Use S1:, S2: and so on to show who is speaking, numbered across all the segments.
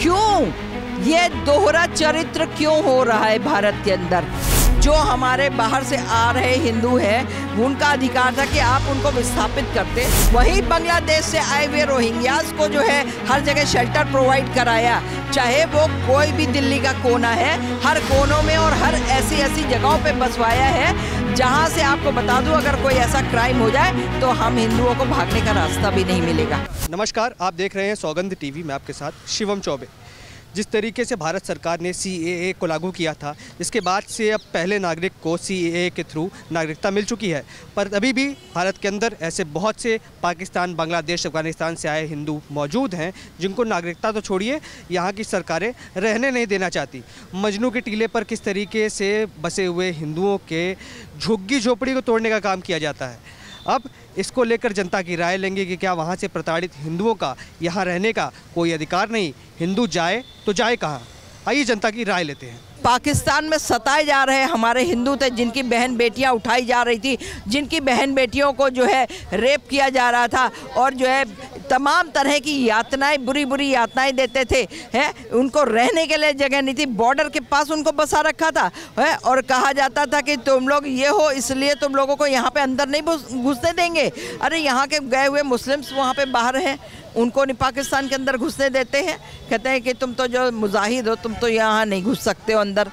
S1: क्यों ये दोहरा चरित्र क्यों हो रहा है भारत के अंदर? जो हमारे बाहर से आ रहे हिंदू हैं उनका अधिकार था कि आप उनको विस्थापित करते। वहीं बांग्लादेश से आए हुए रोहिंग्यास को जो है हर जगह शेल्टर प्रोवाइड कराया, चाहे वो कोई भी दिल्ली का कोना है, हर कोनों में और हर ऐसी जगहों पे बसवाया है जहां से आपको बता दूं अगर कोई ऐसा क्राइम हो जाए तो हम हिंदुओं को भागने का रास्ता भी नहीं मिलेगा।
S2: नमस्कार, आप देख रहे हैं सौगंध टीवी में आपके साथ शिवम चौबे। जिस तरीके से भारत सरकार ने CAA को लागू किया था, इसके बाद से अब पहले नागरिक को CAA के थ्रू नागरिकता मिल चुकी है, पर अभी भी भारत के अंदर ऐसे बहुत से पाकिस्तान, बांग्लादेश, अफगानिस्तान से आए हिंदू मौजूद हैं जिनको नागरिकता तो छोड़िए यहाँ की सरकारें रहने नहीं देना चाहती। मजनू के टीले पर किस तरीके से बसे हुए हिंदुओं के झुग्गी झोपड़ी को तोड़ने का काम किया जाता है। अब इसको लेकर जनता की राय लेंगे कि क्या वहाँ से प्रताड़ित हिंदुओं का यहाँ रहने का कोई अधिकार नहीं, हिंदू जाए तो जाए कहाँ। आइए जनता की राय लेते हैं।
S1: पाकिस्तान में सताए जा रहे हमारे हिंदू थे, जिनकी बहन बेटियां उठाई जा रही थी, जिनकी बहन बेटियों को जो है रेप किया जा रहा था और जो है तमाम तरह की यातनाएं, बुरी यातनाएं देते थे, हैं उनको रहने के लिए जगह नहीं थी। बॉर्डर के पास उनको बसा रखा था है और कहा जाता था कि तुम लोग ये हो इसलिए तुम लोगों को यहाँ पे अंदर नहीं घुसने देंगे। अरे यहाँ के गए हुए मुस्लिम्स वहाँ पे बाहर हैं, उनको नहीं पाकिस्तान के अंदर घुसने देते हैं। कहते हैं कि तुम तो जो मुजाहिद हो तुम तो यहाँ नहीं घुस सकते हो अंदर।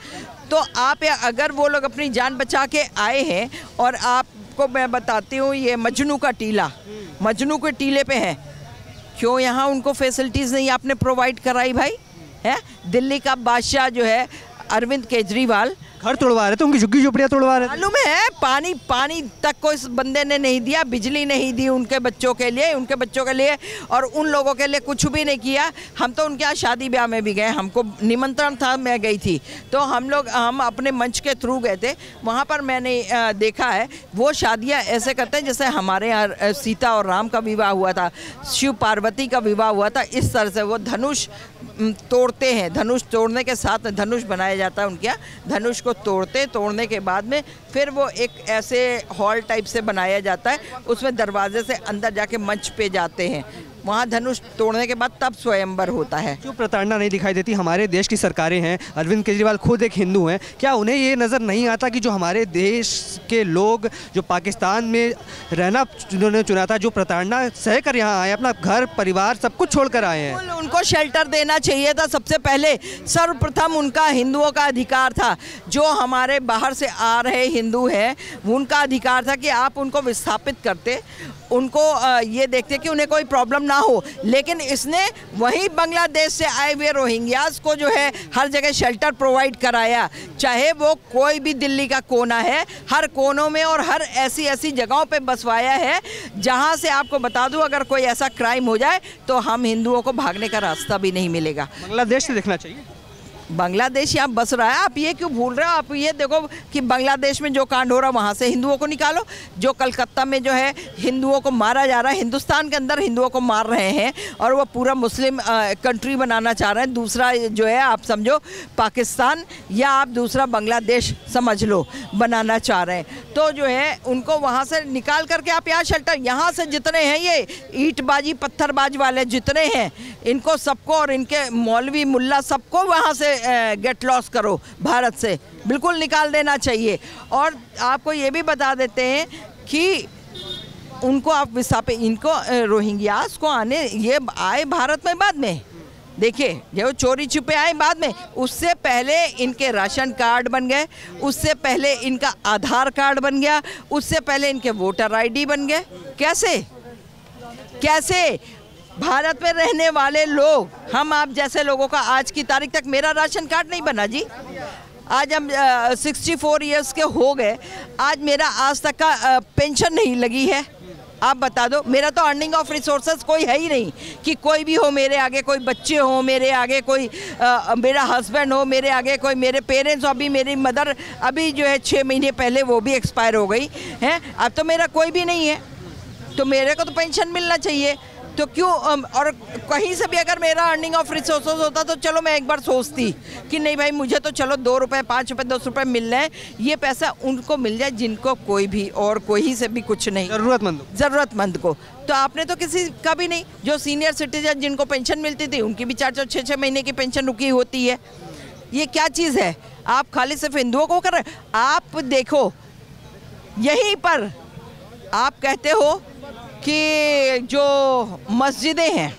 S1: तो आप अगर वो लोग अपनी जान बचा के आए हैं, और आपको मैं बताती हूँ ये मजनू का टीला, मजनू के टीले पे है, क्यों यहाँ उनको फैसिलिटीज़ नहीं आपने प्रोवाइड कराई भाई? है दिल्ली का बादशाह जो है अरविंद केजरीवाल
S2: घर तोड़वा रहे थे, उनकी झुग्गी झोपड़ियाँ तोड़वा रहे थे।
S1: मालूम है, पानी तक को इस बंदे ने नहीं दिया, बिजली नहीं दी उनके बच्चों के लिए और उन लोगों के लिए कुछ भी नहीं किया। हम तो उनके यहाँ शादी ब्याह में भी गए, हमको निमंत्रण था, मैं गई थी, तो हम अपने मंच के थ्रू गए थे। वहाँ पर मैंने देखा है वो शादियाँ ऐसे करते हैं जैसे हमारे यहाँ सीता और राम का विवाह हुआ था, शिव पार्वती का विवाह हुआ था। इस तरह से वो धनुष तोड़ते हैं, धनुष तोड़ने के साथ धनुष बनाया जाता है उनके यहाँ। धनुष को तोड़ने के बाद में फिर वो एक ऐसे हॉल टाइप से बनाया जाता है, उसमें दरवाजे से अंदर जाके मंच पे जाते हैं, वहाँ धनुष तोड़ने के बाद तब स्वयंवर होता है।
S2: क्यों प्रताड़ना नहीं दिखाई देती? हमारे देश की सरकारें हैं, अरविंद केजरीवाल खुद एक हिंदू हैं, क्या उन्हें ये नज़र नहीं आता कि जो हमारे देश के लोग जो पाकिस्तान में रहना जिन्होंने चुना था, जो प्रताड़ना सह कर यहाँ आए, अपना घर परिवार सब कुछ छोड़ कर आए हैं,
S1: उनको शेल्टर देना चाहिए था। सबसे पहले सर्वप्रथम उनका हिंदुओं का अधिकार था। जो हमारे बाहर से आ रहे हिंदू हैं उनका अधिकार था कि आप उनको विस्थापित करते, उनको ये देखते कि उन्हें कोई प्रॉब्लम ना हो। लेकिन इसने वहीं बांग्लादेश से आए हुए रोहिंग्यास को जो है हर जगह शेल्टर प्रोवाइड कराया, चाहे वो कोई भी दिल्ली का कोना है, हर कोनों में और हर ऐसी जगहों पे बसवाया है जहां से आपको बता दूं अगर कोई ऐसा क्राइम हो जाए तो हम हिंदुओं को भागने का रास्ता भी नहीं मिलेगा।
S2: बांग्लादेश से देखना चाहिए।
S1: बांग्लादेश यहाँ बस रहा है, आप ये क्यों भूल रहे हो? आप ये देखो कि बांग्लादेश में जो कांड हो रहा है वहाँ से हिंदुओं को निकालो। जो कलकत्ता में जो है हिंदुओं को मारा जा रहा है, हिंदुस्तान के अंदर हिंदुओं को मार रहे हैं और वो पूरा मुस्लिम कंट्री बनाना चाह रहे हैं। दूसरा जो है आप समझो पाकिस्तान या आप दूसरा बांग्लादेश समझ लो बनाना चाह रहे हैं। तो जो है उनको वहाँ से निकाल करके आप यहाँ शेल्टर, यहाँ से जितने हैं ये ईंटबाजी पत्थरबाज वाले जितने हैं इनको सबको और इनके मौलवी मुल्ला सबको वहाँ से गेट लॉस करो, भारत से बिल्कुल निकाल देना चाहिए। और आपको ये भी बता देते हैं कि उनको आप विस्थापित, इनको रोहिंग्यास को आने ये आए भारत में बाद में, देखिए जो चोरी छुपे आए बाद में, उससे पहले इनके राशन कार्ड बन गए, उससे पहले इनका आधार कार्ड बन गया, उससे पहले इनके वोटर ID बन गए। कैसे भारत में रहने वाले लोग, हम आप जैसे लोगों का आज की तारीख तक मेरा राशन कार्ड नहीं बना जी। आज हम 64 इयर्स के हो गए, आज मेरा आज तक का पेंशन नहीं लगी है। आप बता दो, मेरा तो अर्निंग ऑफ रिसोर्सेज कोई है ही नहीं कि कोई भी हो मेरे आगे, कोई बच्चे हो मेरे आगे, कोई मेरा हस्बैंड हो मेरे आगे, कोई मेरे पेरेंट्स हो। अभी मेरी मदर अभी जो है 6 महीने पहले वो भी एक्सपायर हो गई है। अब तो मेरा कोई भी नहीं है, तो मेरे को तो पेंशन मिलना चाहिए। तो क्यों और कहीं से भी अगर मेरा अर्निंग ऑफ रिसोर्सेज होता तो चलो मैं एक बार सोचती कि नहीं भाई मुझे तो चलो 2 रुपये 5 रुपये 10 रुपये मिल रहे हैं, ये पैसा उनको मिल जाए जिनको कोई भी और कोई से भी कुछ नहीं, ज़रूरतमंद को। तो आपने तो किसी का भी नहीं, जो सीनियर सिटीजन जिनको पेंशन मिलती थी उनकी भी 4-4 6-6 महीने की पेंशन रुकी होती है। ये क्या चीज़ है? आप खाली सिर्फ हिंदुओं को कर रहे। आप देखो यहीं पर आप कहते हो कि जो मस्जिदें हैं,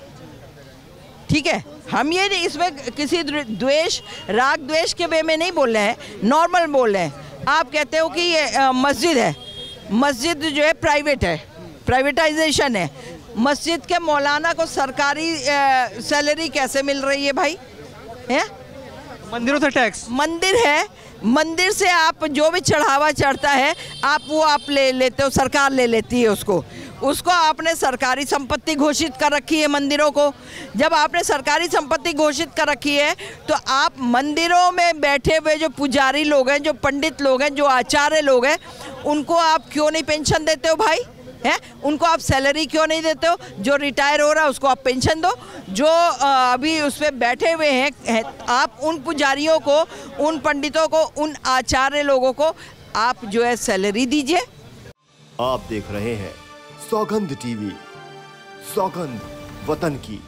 S1: ठीक है, हम ये इसमें किसी द्वेष राग द्वेष के वे में नहीं बोल रहे हैं, नॉर्मल बोल रहे हैं। आप कहते हो कि ये मस्जिद है, मस्जिद जो है प्राइवेट है, प्राइवेटाइजेशन है। मस्जिद के मौलाना को सरकारी सैलरी कैसे मिल रही है भाई? है
S2: मंदिरों से टैक्स,
S1: मंदिर है, मंदिर से आप जो भी चढ़ावा चढ़ता है आप ले लेते हो, सरकार ले लेती है उसको आपने सरकारी संपत्ति घोषित कर रखी है मंदिरों को। जब आपने सरकारी संपत्ति घोषित कर रखी है तो आप मंदिरों में बैठे हुए जो पुजारी लोग हैं, जो पंडित लोग हैं, जो आचार्य लोग हैं, उनको आप क्यों नहीं पेंशन देते हो भाई? है, उनको आप सैलरी क्यों नहीं देते हो? जो रिटायर हो रहा है उसको आप पेंशन दो, जो अभी उस पर बैठे हुए हैं आप उन पुजारियों को, उन पंडितों को, उन आचार्य लोगों को आप जो है सैलरी दीजिए।
S3: आप देख रहे हैं सौगंध टीवी, सौगंध वतन की।